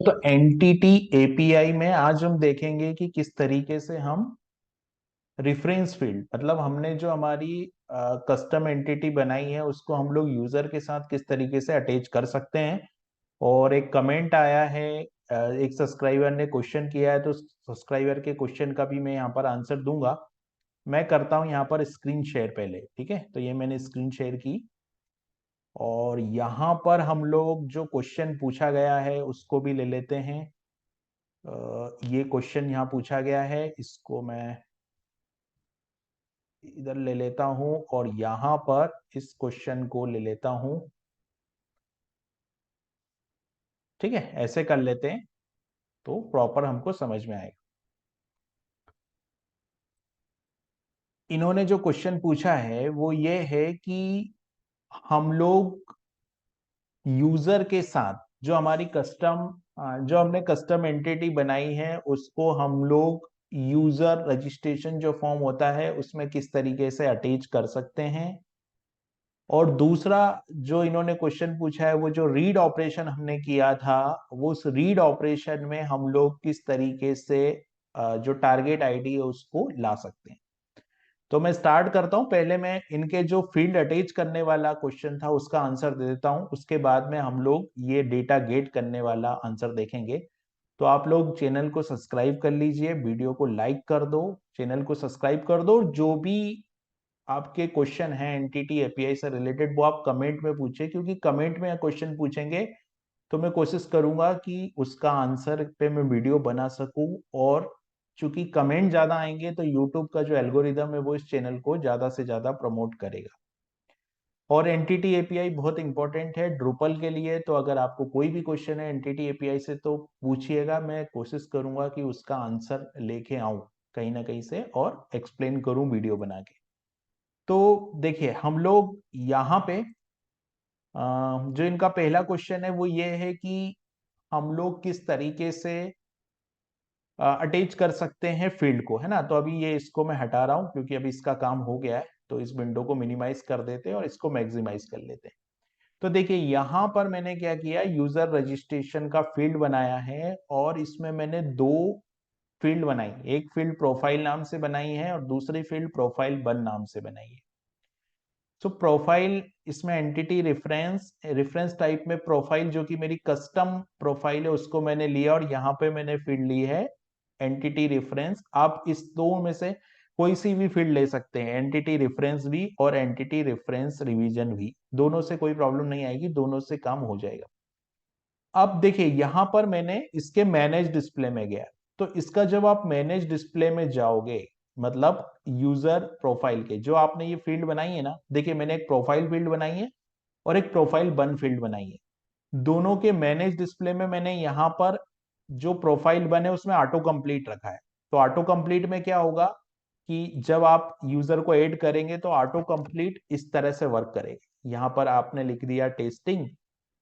तो entity API में आज हम देखेंगे कि किस तरीके से हम रेफरेंस फील्ड, मतलब हमने जो हमारी कस्टम एंटिटी बनाई है उसको हम लोग यूजर के साथ किस तरीके से अटैच कर सकते हैं। और एक कमेंट आया है, एक सब्सक्राइबर ने क्वेश्चन किया है, तो सब्सक्राइबर के क्वेश्चन का भी मैं यहाँ पर आंसर दूंगा। मैं करता हूँ यहाँ पर स्क्रीन शेयर पहले। ठीक है, तो ये मैंने स्क्रीन शेयर की और यहाँ पर हम लोग जो क्वेश्चन पूछा गया है उसको भी ले लेते हैं। ये क्वेश्चन यहाँ पूछा गया है, इसको मैं इधर ले लेता हूं और यहाँ पर इस क्वेश्चन को ले लेता हूं। ठीक है, ऐसे कर लेते हैं तो प्रॉपर हमको समझ में आएगा। इन्होंने जो क्वेश्चन पूछा है वो ये है कि हम लोग यूजर के साथ जो हमारी जो हमने कस्टम एंटिटी बनाई है उसको हम लोग यूजर रजिस्ट्रेशन जो फॉर्म होता है उसमें किस तरीके से अटैच कर सकते हैं। और दूसरा जो इन्होंने क्वेश्चन पूछा है वो जो रीड ऑपरेशन हमने किया था, वो उस रीड ऑपरेशन में हम लोग किस तरीके से जो टारगेट आईडी है उसको ला सकते हैं। तो मैं स्टार्ट करता हूं। पहले मैं इनके जो फील्ड अटैच करने वाला क्वेश्चन था उसका आंसर दे देता हूं, उसके बाद में हम लोग ये डेटा गेट करने वाला आंसर देखेंगे। तो आप लोग चैनल को सब्सक्राइब कर लीजिए, वीडियो को लाइक कर दो, चैनल को सब्सक्राइब कर दो, और जो भी आपके क्वेश्चन है एनटीटी एपीआई से रिलेटेड वो आप कमेंट में पूछे, क्योंकि कमेंट में क्वेश्चन पूछेंगे तो मैं कोशिश करूंगा कि उसका आंसर पे मैं वीडियो बना सकूं। और चूंकि कमेंट ज्यादा आएंगे तो यूट्यूब का जो एल्गोरिदम है वो इस चैनल को ज्यादा से ज्यादा प्रमोट करेगा। और एनटीटी एपीआई बहुत इंपॉर्टेंट है ड्रुपल के लिए, तो अगर आपको कोई भी क्वेश्चन है एनटीटी एपीआई से तो पूछिएगा, मैं कोशिश करूंगा कि उसका आंसर लेके आऊं कहीं ना कहीं से और एक्सप्लेन करूं वीडियो बना के। तो देखिए हम लोग यहाँ पे जो इनका पहला क्वेश्चन है वो ये है कि हम लोग किस तरीके से अटैच कर सकते हैं फील्ड को, है ना। तो अभी ये इसको मैं हटा रहा हूं क्योंकि अभी इसका काम हो गया है, तो इस विंडो को मिनिमाइज कर देते हैं और इसको मैक्सिमाइज कर लेते हैं। तो देखिए यहाँ पर मैंने क्या किया, यूजर रजिस्ट्रेशन का फील्ड बनाया है और इसमें मैंने दो फील्ड बनाई, एक फील्ड प्रोफाइल नाम से बनाई है और दूसरी फील्ड प्रोफाइल वन नाम से बनाई है। सो प्रोफाइल, इसमें एंटिटी रेफरेंस, रेफरेंस टाइप में प्रोफाइल जो कि मेरी कस्टम प्रोफाइल है उसको मैंने लिया और यहाँ पे मैंने फील्ड ली है एंटिटी रेफरेंस। आप इस दो में से कोई सी भी फील्ड ले सकते हैं, एंटिटी रेफरेंस भी और एंटिटी रेफरेंस रिवीजन भी, दोनों से कोई प्रॉब्लम नहीं आएगी, दोनों से काम हो जाएगा। अब देखिए यहां पर मैंने इसके मैनेज डिस्प्ले में गया, तो इसका जब आप मैनेज डिस्प्ले में जाओगे, मतलब यूजर प्रोफाइल के जो आपने ये फील्ड बनाई है ना, देखिए मैंने एक प्रोफाइल फील्ड बनाई है और एक प्रोफाइल वन फील्ड बनाई है। दोनों के मैनेज डिस्प्ले में मैंने यहाँ पर जो प्रोफाइल वन है उसमें ऑटो कंप्लीट रखा है। तो ऑटो कंप्लीट में क्या होगा कि जब आप यूजर को ऐड करेंगे तो ऑटो कंप्लीट इस तरह से वर्क करेगा। यहाँ पर आपने लिख दिया टेस्टिंग,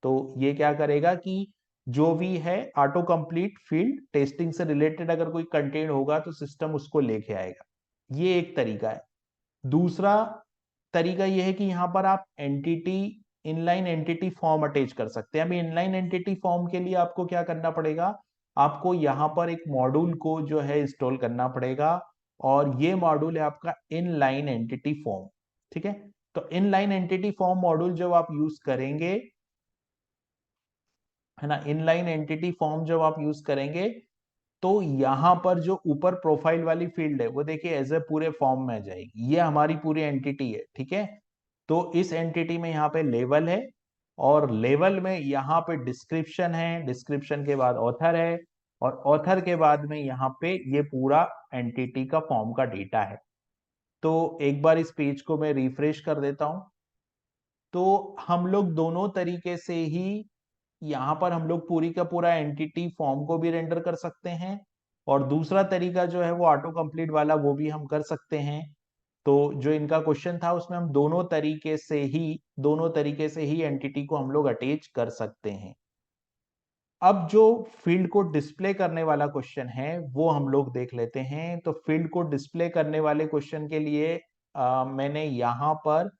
तो ये क्या करेगा कि जो भी है ऑटो कंप्लीट फील्ड टेस्टिंग से रिलेटेड अगर कोई कंटेंट होगा तो सिस्टम उसको लेके आएगा। ये एक तरीका है। दूसरा तरीका यह है कि यहाँ पर आप entity, inline entity form attach कर सकते हैं। अभी इनलाइन एंटिटी फॉर्म के लिए आपको क्या करना पड़ेगा, आपको यहाँ पर एक मॉड्यूल को जो है इंस्टॉल करना पड़ेगा और ये मॉड्यूल है आपका इनलाइन एंटिटी फॉर्म। ठीक है, तो इनलाइन एंटिटी फॉर्म मॉड्यूल जब आप यूज करेंगे, है ना, इनलाइन एंटिटी फॉर्म जब आप यूज करेंगे तो यहां पर जो ऊपर प्रोफाइल वाली फील्ड है वो देखिए एज ए पूरे फॉर्म में आ जाएगी, ये हमारी पूरी एंटिटी है। ठीक है, तो इस एंटिटी में यहाँ पे लेवल है और लेवल में यहाँ पे डिस्क्रिप्शन है, डिस्क्रिप्शन के बाद ऑथर है और ऑथर के बाद में यहाँ पे ये पूरा एंटिटी का फॉर्म का डेटा है। तो एक बार इस पेज को मैं रिफ्रेश कर देता हूं। तो हम लोग दोनों तरीके से ही यहाँ पर हम लोग पूरी का पूरा एंटिटी फॉर्म को भी रेंडर कर सकते हैं और दूसरा तरीका जो है वो ऑटो कंप्लीट वाला वो भी हम कर सकते हैं। तो जो इनका क्वेश्चन था उसमें हम दोनों तरीके से ही एंटिटी को हम लोग अटैच कर सकते हैं। अब जो फील्ड को डिस्प्ले करने वाला क्वेश्चन है वो हम लोग देख लेते हैं। तो फील्ड को डिस्प्ले करने वाले क्वेश्चन के लिए मैंने यहाँ पर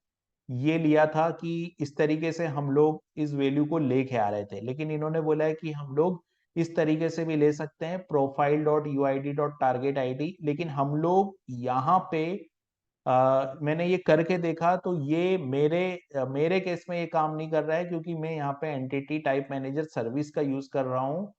ये लिया था कि इस तरीके से हम लोग इस वैल्यू को लेके आ रहे थे, लेकिन इन्होंने बोला है कि हम लोग इस तरीके से भी ले सकते हैं, profile dot UID dot target ID. लेकिन हम लोग यहाँ पे मैंने ये करके देखा तो ये मेरे केस में ये काम नहीं कर रहा है, क्योंकि मैं यहाँ पे एंटिटी टाइप मैनेजर सर्विस का यूज कर रहा हूँ,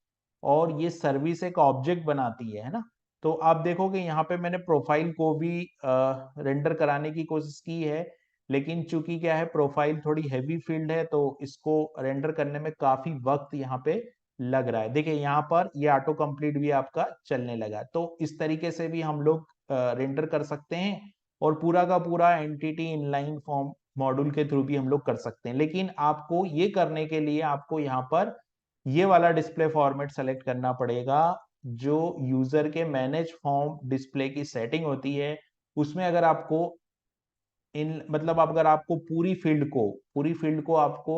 और ये सर्विस एक ऑब्जेक्ट बनाती है ना। तो आप देखोगे यहाँ पे मैंने प्रोफाइल को भी रेंडर कराने की कोशिश की है, लेकिन चूंकि क्या है, प्रोफाइल थोड़ी हैवी फील्ड है, तो इसको रेंडर करने में काफी वक्त यहाँ पे लग रहा है। देखिए यहाँ पर ये ऑटो कंप्लीट भी आपका चलने लगा। तो इस तरीके से भी हम लोग रेंडर कर सकते हैं, और पूरा का पूरा एंटिटी इनलाइन फॉर्म मॉड्यूल के थ्रू भी हम लोग कर सकते हैं। लेकिन आपको ये करने के लिए आपको यहाँ पर ये वाला डिस्प्ले फॉर्मेट सेलेक्ट करना पड़ेगा, जो यूजर के मैनेज फॉर्म डिस्प्ले की सेटिंग होती है। उसमें अगर आपको इन मतलब अगर आपको पूरी फील्ड को आपको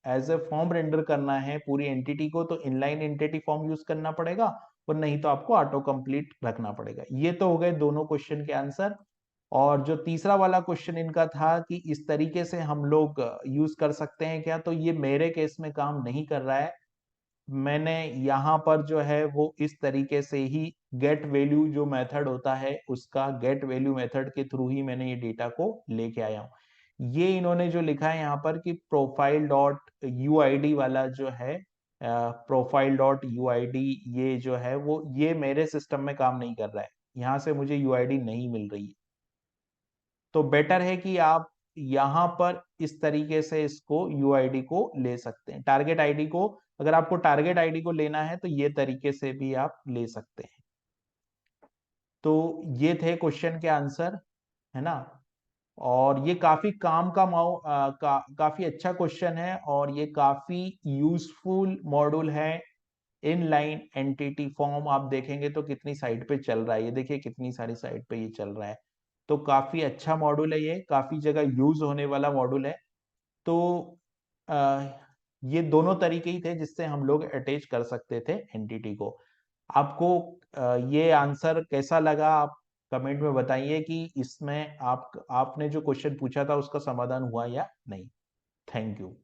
एज ए फॉर्म रेंडर करना है पूरी एंटिटी को, तो इनलाइन एंटिटी फॉर्म यूज करना पड़ेगा, और नहीं तो आपको ऑटो कंप्लीट रखना पड़ेगा। ये तो हो गए दोनों क्वेश्चन के आंसर। और जो तीसरा वाला क्वेश्चन इनका था कि इस तरीके से हम लोग यूज कर सकते हैं क्या, तो ये मेरे केस में काम नहीं कर रहा है। मैंने यहाँ पर जो है वो इस तरीके से ही गेट वैल्यू जो मेथड होता है, उसका गेट वैल्यू मेथड के थ्रू ही मैंने ये डेटा को लेके आया हूँ। ये इन्होंने जो लिखा है यहाँ पर कि प्रोफाइल डॉट यूआईडी वाला जो है, प्रोफाइल डॉट यूआईडी, ये जो है वो ये मेरे सिस्टम में काम नहीं कर रहा है, यहाँ से मुझे यूआईडी नहीं मिल रही है। तो बेटर है कि आप यहां पर इस तरीके से इसको यूआईडी को ले सकते हैं। टारगेट आईडी को, अगर आपको टारगेट आईडी को लेना है तो ये तरीके से भी आप ले सकते हैं। तो ये थे क्वेश्चन के आंसर, है ना। और ये काफी काम का काफी अच्छा क्वेश्चन है, और ये काफी यूजफुल मॉड्यूल है। इनलाइन एंटिटी फॉर्म आप देखेंगे तो कितनी साइट पे चल रहा है, ये देखिए कितनी सारी साइट पे ये चल रहा है। तो काफी अच्छा मॉड्यूल है, ये काफी जगह यूज होने वाला मॉड्यूल है। तो आ, ये दोनों तरीके ही थे जिससे हम लोग अटैच कर सकते थे एंटिटी को। आपको ये आंसर कैसा लगा, आप कमेंट में बताइए कि इसमें आपने जो क्वेश्चन पूछा था उसका समाधान हुआ या नहीं। Thank you.